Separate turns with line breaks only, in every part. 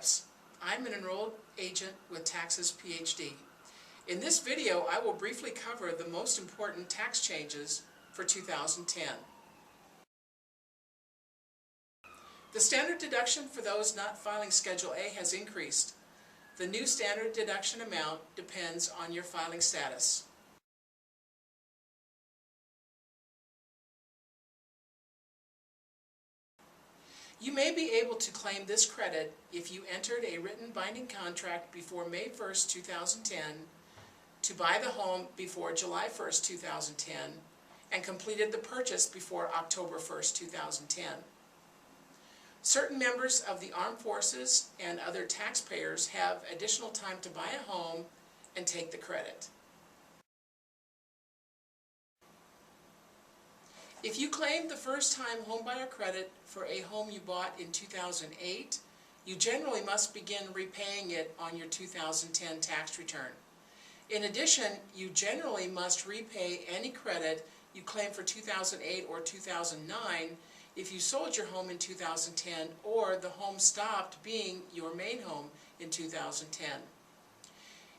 steps. I'm an enrolled agent with Taxes PhD. In this video, I will briefly cover the most important tax changes for 2010. The standard deduction for those not filing Schedule A has increased. The new standard deduction amount depends on your filing status. You may be able to claim this credit if you entered a written binding contract before May 1st, 2010, to buy the home before July 1st, 2010, and completed the purchase before October 1st, 2010. Certain members of the armed forces and other taxpayers have additional time to buy a home and take the credit. If you claim the First Time Homebuyer Credit for a home you bought in 2008, you generally must begin repaying it on your 2010 tax return. In addition, you generally must repay any credit you claim for 2008 or 2009 if you sold your home in 2010 or the home stopped being your main home in 2010.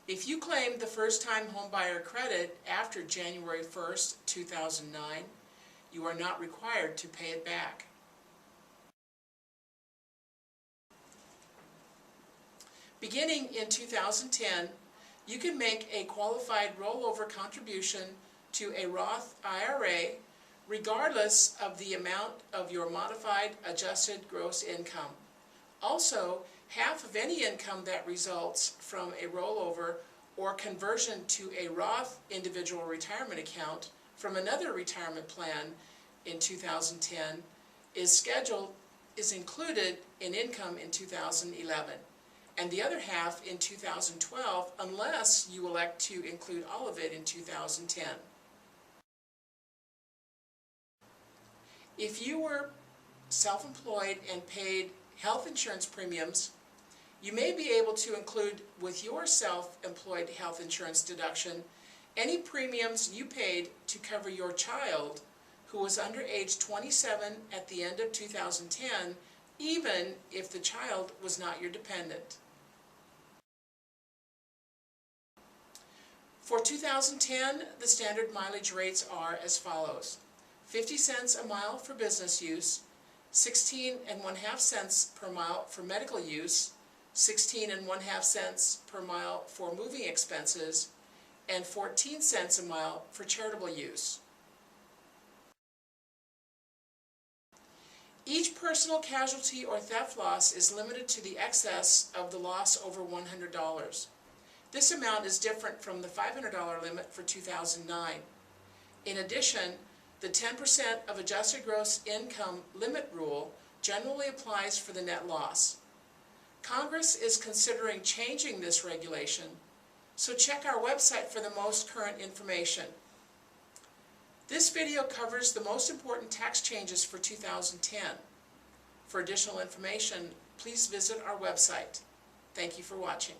If you claim the First Time Homebuyer Credit after January 1st, 2009, you are not required to pay it back. Beginning in 2010, you can make a qualified rollover contribution to a Roth IRA regardless of the amount of your modified adjusted gross income. Also, half of any income that results from a rollover or conversion to a Roth individual retirement account from another retirement plan in 2010 is included in income in 2011, and the other half in 2012 unless you elect to include all of it in 2010. If you were self-employed and paid health insurance premiums, you may be able to include with your self-employed health insurance deduction any premiums you paid to cover your child who was under age 27 at the end of 2010, even if the child was not your dependent. For 2010, the standard mileage rates are as follows: 50 cents a mile for business use, 16.5 cents per mile for medical use, 16.5 cents per mile for moving expenses, and 14 cents a mile for charitable use. Each personal casualty or theft loss is limited to the excess of the loss over $100. This amount is different from the $500 limit for 2009. In addition, the 10% of adjusted gross income limit rule generally applies for the net loss. Congress is considering changing this regulation, so check our website for the most current information. This video covers the most important tax changes for 2010. For additional information, please visit our website. Thank you for watching.